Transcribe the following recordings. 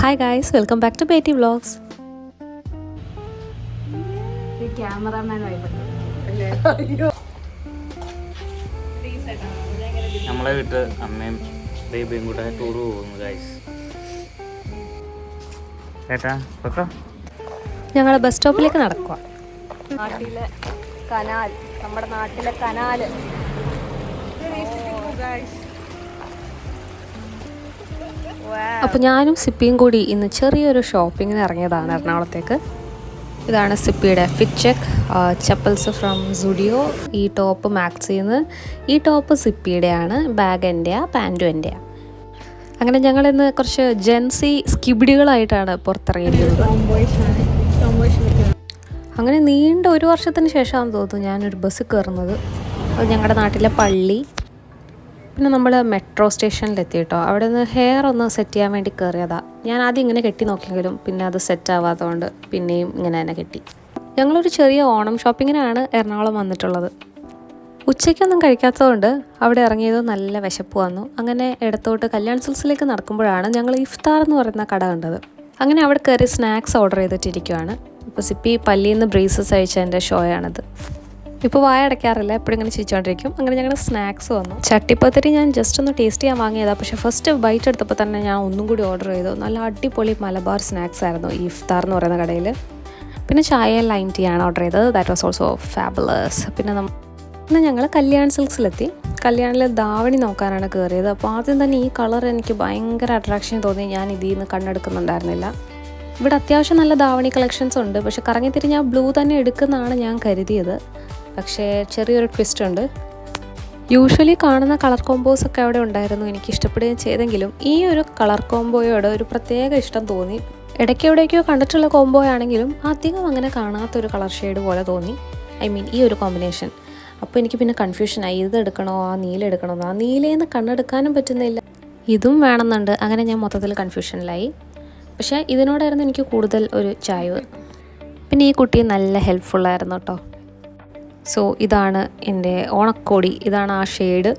Hi guys, welcome back to Betty vlogs. നമ്മളെ വീട്ടിൽ അമ്മയും ബേബിയും കൂടെ ടൂർ പോകുന്നു ഗായ്സ്. ഏട്ടാ ഞങ്ങൾ ബസ് സ്റ്റോപ്പിലേക്ക് നടക്കുക. നാട്ടിലെ കനാൽ, നമ്മുടെ നാട്ടിലെ കനാല്. അപ്പോൾ ഞാനും സിപ്പിയും കൂടി ഇന്ന് ചെറിയൊരു ഷോപ്പിങ്ങിന് ഇറങ്ങിയതാണ് എറണാകുളത്തേക്ക്. ഇതാണ് സിപ്പിയുടെ fit check, chappals from Zudio. ഈ ടോപ്പ് മാക്സിന്ന്, ഈ ടോപ്പ് സിപ്പിയുടെയാണ്, ബാഗ് എൻ്റെയാണ്, പാൻറ്റും എൻ്റെയാണ്. അങ്ങനെ ഞങ്ങളിന്ന് കുറച്ച് ജെൻസി സ്കിബിഡികളായിട്ടാണ് പുറത്തിറങ്ങിയിരിക്കുന്നത്. അങ്ങനെ നീണ്ട ഒരു വർഷത്തിന് ശേഷമാണെന്ന് തോന്നുന്നു ഞാനൊരു ബസ്സിൽ കയറുന്നത്. അത് ഞങ്ങളുടെ നാട്ടിലെ പള്ളി. പിന്നെ നമ്മൾ മെട്രോ സ്റ്റേഷനിലെത്തി കേട്ടോ. അവിടെ നിന്ന് ഹെയർ ഒന്ന് സെറ്റ് ചെയ്യാൻ വേണ്ടി കയറിയതാണ്. ഞാൻ ആദ്യം ഇങ്ങനെ കെട്ടി നോക്കിയെങ്കിലും പിന്നെ അത് സെറ്റ് ആവാത്തതുകൊണ്ട് പിന്നെയും ഇങ്ങനെ തന്നെ കെട്ടി. ഞങ്ങളൊരു ചെറിയ ഓണം ഷോപ്പിങ്ങിനാണ് എറണാകുളം വന്നിട്ടുള്ളത്. ഉച്ചയ്ക്കൊന്നും കഴിക്കാത്തതുകൊണ്ട് അവിടെ ഇറങ്ങിയത് നല്ല വിശപ്പ് വന്നു. അങ്ങനെ ഇടത്തോട്ട് കല്യാൺ സിൽസിലേക്ക് നടക്കുമ്പോഴാണ് ഞങ്ങൾ ഇഫ്താർ എന്ന് പറയുന്ന കട കണ്ടത്. അങ്ങനെ അവിടെ കയറി സ്നാക്സ് ഓർഡർ ചെയ്തിട്ടിരിക്കുകയാണ്. ഇപ്പോൾ സിപ്പി പല്ലിയിൽ നിന്ന് ബ്രേസസ് അയച്ചതിൻ്റെ ഷോയാണിത്. ഇപ്പോൾ വായ അടയ്ക്കാറില്ല, എപ്പോഴും ഇങ്ങനെ ചിരിച്ചുകൊണ്ടിരിക്കും. അങ്ങനെ ഞങ്ങൾ സ്നാക്സ് വന്നു. ചട്ടിപ്പത്തിരി ഞാൻ ജസ്റ്റ് ഒന്ന് ടേസ്റ്റ് ചെയ്യാൻ വാങ്ങിയതാണ്. പക്ഷേ ഫസ്റ്റ് ബൈറ്റ് എടുത്തപ്പോൾ തന്നെ ഞാൻ ഒന്നും കൂടി ഓർഡർ ചെയ്തു. നല്ല അടിപൊളി മലബാർ സ്നാക്സ് ആയിരുന്നു ഈ ഇഫ്താർ എന്ന് പറയുന്ന കടയിൽ. പിന്നെ ചായ ലൈം ടീ ആണ് ഓർഡർ ചെയ്തത്. That was also fabulous. പിന്നെ ഞങ്ങൾ കല്യാൺ സിൽക്സിലെത്തി. കല്യാണിൽ ധാവണി നോക്കാനാണ് കയറിയത്. അപ്പോൾ ആദ്യം തന്നെ ഈ കളർ എനിക്ക് ഭയങ്കര അട്രാക്ഷൻ തോന്നി. ഞാൻ ഇതിൽ നിന്ന് കണ്ണെടുക്കുന്നുണ്ടായിരുന്നില്ല. ഇവിടെ അത്യാവശ്യം നല്ല ധാവണി കളക്ഷൻസ് ഉണ്ട്. പക്ഷെ കറങ്ങി തിരിഞ്ഞ് ആ ബ്ലൂ തന്നെ എടുക്കുന്നതാണ് ഞാൻ കരുതിയത്. പക്ഷേ ചെറിയൊരു ട്വിസ്റ്റ് ഉണ്ട്. യൂഷ്വലി കാണുന്ന കളർ കോമ്പോസൊക്കെ അവിടെ ഉണ്ടായിരുന്നു, എനിക്ക് ഇഷ്ടപ്പെടുകയും ചെയ്തെങ്കിലും ഈ ഒരു കളർ കോമ്പോയോട് ഒരു പ്രത്യേക ഇഷ്ടം തോന്നി. ഇടയ്ക്കെവിടേക്കോ കണ്ടിട്ടുള്ള കോംബോ ആണെങ്കിലും അധികം അങ്ങനെ കാണാത്തൊരു കളർ ഷെയ്ഡ് പോലെ തോന്നി. ഈ ഒരു കോമ്പിനേഷൻ. അപ്പോൾ എനിക്ക് പിന്നെ കൺഫ്യൂഷനായി, ഇത് എടുക്കണോ ആ നീല എടുക്കണോ. ആ നീലയെന്ന് കണ്ണെടുക്കാനും പറ്റുന്നില്ല, ഇതും വേണമെന്നുണ്ട്. അങ്ങനെ ഞാൻ മൊത്തത്തിൽ കൺഫ്യൂഷനിലായി. പക്ഷേ ഇതിനോടായിരുന്നു എനിക്ക് കൂടുതൽ ഒരു ചായ്വ്. പിന്നെ ഈ കുട്ടി നല്ല ഹെൽപ്ഫുള്ളായിരുന്നു കേട്ടോ. സോ ഇതാണ് എൻ്റെ ഓണക്കോടി, ഇതാണ് ആ ഷെയ്ഡ്.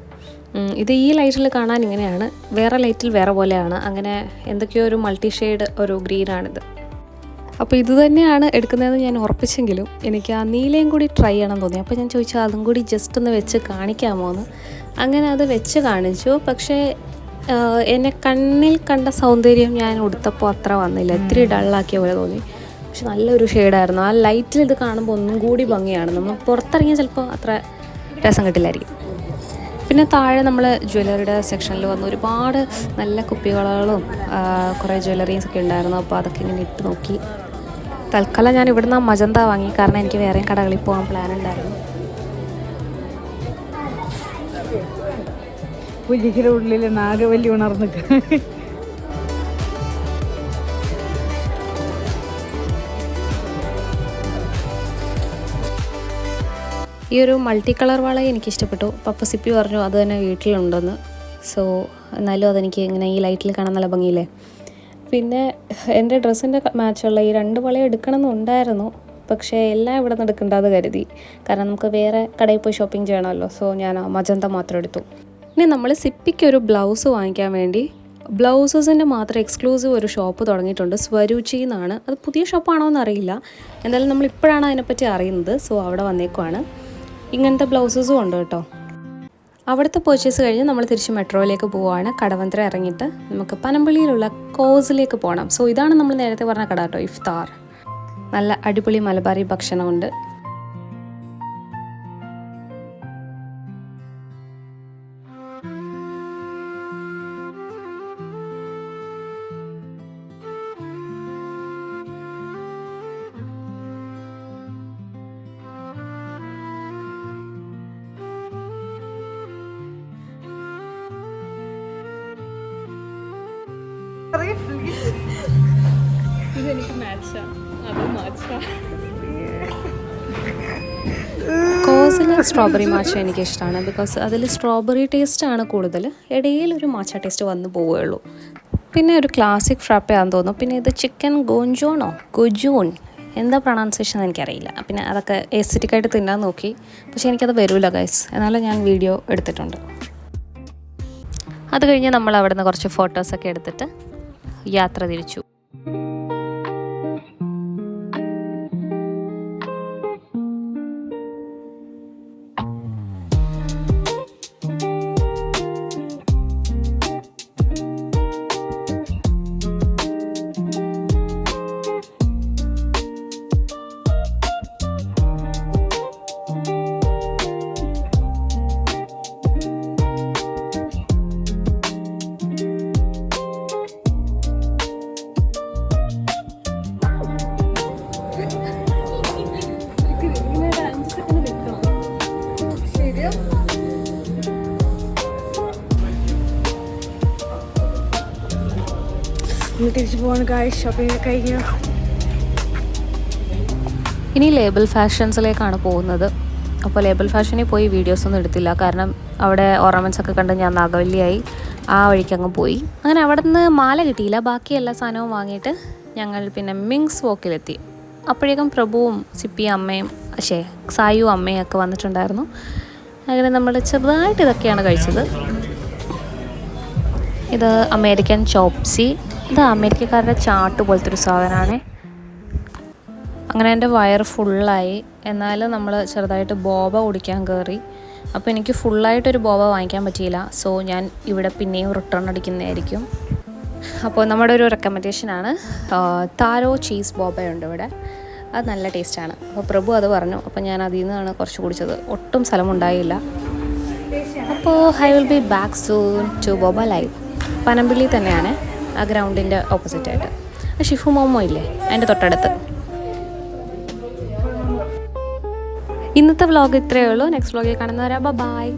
ഇത് ഈ ലൈറ്റിൽ കാണാൻ ഇങ്ങനെയാണ്, വേറെ ലൈറ്റിൽ വേറെ പോലെയാണ്. അങ്ങനെ എന്തൊക്കെയോ ഒരു മൾട്ടി ഷെയ്ഡ് ഒരു ഗ്രീനാണിത്. അപ്പോൾ ഇത് തന്നെയാണ് എടുക്കുന്നതെന്ന് ഞാൻ ഉറപ്പിച്ചെങ്കിലും എനിക്ക് ആ നീലയും കൂടി ട്രൈ ചെയ്യണം തോന്നി. അപ്പോൾ ഞാൻ ചോദിച്ചാൽ അതും കൂടി ജസ്റ്റ് ഒന്ന് വെച്ച് കാണിക്കാമോ എന്ന്. അങ്ങനെ അത് വെച്ച് കാണിച്ചു. പക്ഷേ എന്നെ കണ്ണിൽ കണ്ട സൗന്ദര്യം ഞാൻ ഉടുത്തപ്പോൾ അത്ര വന്നില്ല, ഇത്തിരി ഡള്ളാക്കിയ പോലെ തോന്നി. പക്ഷെ നല്ലൊരു ഷെയ്ഡായിരുന്നു. ആ ലൈറ്റിൽ ഇത് കാണുമ്പോൾ ഒന്നും കൂടി ഭംഗിയാണ്. നമ്മൾ പുറത്തിറങ്ങിയാൽ ചിലപ്പോൾ അത്ര രസം കിട്ടില്ലായിരിക്കും. പിന്നെ താഴെ നമ്മൾ ജ്വല്ലറിയുടെ സെക്ഷനിൽ വന്നു. ഒരുപാട് നല്ല കുപ്പികളും കുറേ ജ്വല്ലറീസൊക്കെ ഉണ്ടായിരുന്നു. അപ്പോൾ അതൊക്കെ ഇങ്ങനെ ഇട്ട് നോക്കി. തൽക്കാലം ഞാൻ ഇവിടുന്ന് മജന്ത വാങ്ങി, കാരണം എനിക്ക് വേറെയും കടകളിൽ പോകാൻ പ്ലാൻ ഉണ്ടായിരുന്നു. പുലിക്കിൻ്റെ ഉള്ളിൽ നാഗവല്ലി ഉണർന്നു. ഈ ഒരു മൾട്ടി കളർ വള എനിക്ക് ഇഷ്ടപ്പെട്ടു. പപ്പ സിപ്പി പറഞ്ഞു അത് തന്നെ വീട്ടിലുണ്ടെന്ന്. സോ എന്നാലും അതെനിക്ക് ഇങ്ങനെ ഈ ലൈറ്റിൽ കാണാൻ നല്ല ഭംഗിയില്ലേ. പിന്നെ എൻ്റെ ഡ്രസ്സിൻ്റെ മാച്ചുള്ള ഈ 2 വള എടുക്കണമെന്നുണ്ടായിരുന്നു. പക്ഷേ എല്ലാം ഇവിടെ നിന്ന് എടുക്കേണ്ടത് കരുതി, കാരണം നമുക്ക് വേറെ കടയിൽ പോയി ഷോപ്പിംഗ് ചെയ്യണമല്ലോ. സോ ഞാൻ മജന്ത മാത്രം എടുത്തു. ഇനി നമ്മൾ സിപ്പിക്കൊരു ബ്ലൗസ് വാങ്ങിക്കാൻ വേണ്ടി ബ്ലൗസസിൻ്റെ മാത്രം എക്സ്ക്ലൂസീവ് ഒരു ഷോപ്പ് തുടങ്ങിയിട്ടുണ്ട്, സ്വരൂചി എന്നാണ്. അത് പുതിയ ഷോപ്പാണോ എന്നറിയില്ല, എന്തായാലും നമ്മൾ ഇപ്പോഴാണ് അതിനെപ്പറ്റി അറിയുന്നത്. സോ അവിടെ വന്നേക്കുവാണ്. ഇങ്ങനത്തെ ബ്ലൗസസും ഉണ്ട് കേട്ടോ. അവിടുത്തെ പർച്ചേസ് കഴിഞ്ഞ് നമ്മൾ തിരിച്ച് മെട്രോയിലേക്ക് പോവുകയാണ്. കടവന്ത്ര ഇറങ്ങിയിട്ട് നമുക്ക് പനമ്പള്ളിയിലുള്ള കോസിലേക്ക് പോകണം. സോ ഇതാണ് നമ്മൾ നേരത്തെ പറഞ്ഞ കട കേട്ടോ, ഇഫ്താർ. നല്ല അടിപൊളി മലബാറി ഭക്ഷണമുണ്ട്. കോസിലെ സ്ട്രോബെറി മാച്ച എനിക്കിഷ്ടമാണ്. ബിക്കോസ് അതിൽ സ്ട്രോബെറി ടേസ്റ്റാണ് കൂടുതൽ, ഇടയിൽ ഒരു മാച്ച ടേസ്റ്റ് വന്നു പോവുകയുള്ളൂ. പിന്നെ ഒരു ക്ലാസിക് ഫ്രാപ്പയാണെന്ന് തോന്നുന്നു. പിന്നെ ഇത് ചിക്കൻ ഗൊജൂൺ എന്താ പ്രൊണൗൺസിയേഷൻ എനിക്കറിയില്ല. പിന്നെ അതൊക്കെ എസ്തറ്റിക്കായിട്ട് തിന്നാൻ നോക്കി, പക്ഷേ എനിക്കത് വരില്ല ഗൈസ്. എന്നാലും ഞാൻ വീഡിയോ എടുത്തിട്ടുണ്ട്. അത് കഴിഞ്ഞ് നമ്മൾ അവിടെ നിന്ന് കുറച്ച് ഫോട്ടോസൊക്കെ എടുത്തിട്ട് യാത്ര തിരിച്ചു. ഞങ്ങൾ തിരിച്ചു പോകാൻ ഷോപ്പിംഗ് കഴിഞ്ഞു. ഇനി ലേബൽ ഫാഷൻസിലേക്കാണ് പോകുന്നത്. അപ്പോൾ ലേബൽ ഫാഷനിൽ പോയി വീഡിയോസൊന്നും എടുത്തില്ല, കാരണം അവിടെ ഓർണമെൻറ്റ്സ് ഒക്കെ കണ്ട് ഞാൻ നാഗവല്ലിയായി ആ വഴിക്ക് അങ്ങ് പോയി. അങ്ങനെ അവിടെ നിന്ന് മാല കിട്ടിയില്ല. ബാക്കി എല്ലാ സാധനവും വാങ്ങിയിട്ട് ഞങ്ങൾ പിന്നെ മിങ്സ് വോക്കിലെത്തി. അപ്പോഴേക്കും പ്രഭുവും സിപ്പിയും അമ്മയും സായും അമ്മയും ഒക്കെ വന്നിട്ടുണ്ടായിരുന്നു. അങ്ങനെ നമ്മൾ ചെറുതായിട്ട് ഇതൊക്കെയാണ് കഴിച്ചത്. ഇത് അമേരിക്കൻ ചോപ്സി. ഇത് അമേരിക്കക്കാരുടെ ചാട്ട് പോലത്തെ ഒരു സാധനമാണ്. അങ്ങനെ എൻ്റെ വയറ് ഫുള്ളായി. എന്നാലും നമ്മൾ ചെറുതായിട്ട് ബോബ കുടിക്കാൻ കയറി. അപ്പോൾ എനിക്ക് ഫുള്ളായിട്ടൊരു ബോബ വാങ്ങിക്കാൻ പറ്റിയില്ല. സോ ഞാൻ ഇവിടെ പിന്നെയും റിട്ടേൺ അടിക്കുന്നതായിരിക്കും. അപ്പോൾ നമ്മുടെ ഒരു റെക്കമെൻഡേഷനാണ്, താരോ ചീസ് ബോബയുണ്ട് ഇവിടെ. അത് നല്ല ടേസ്റ്റാണ്. അപ്പോൾ പ്രഭു അത് പറഞ്ഞു. അപ്പോൾ ഞാൻ അതിൽ നിന്നാണ് കുറച്ച് കുടിച്ചത്. ഒട്ടും സ്ഥലമുണ്ടായില്ല. അപ്പോൾ I will be back soon to boba live. Panampilly തന്നെയാണ്, ആ ഗ്രൗണ്ടിൻ്റെ ഓപ്പോസിറ്റായിട്ട്. ഷിഫു മോമോ ഇല്ലേ, അതിൻ്റെ തൊട്ടടുത്ത്. ഇന്നത്തെ വ്ലോഗ് ഇത്രയേ ഉള്ളൂ. നെക്സ്റ്റ് വ്ലോഗിൽ കാണുന്നവരാ. ബൈ.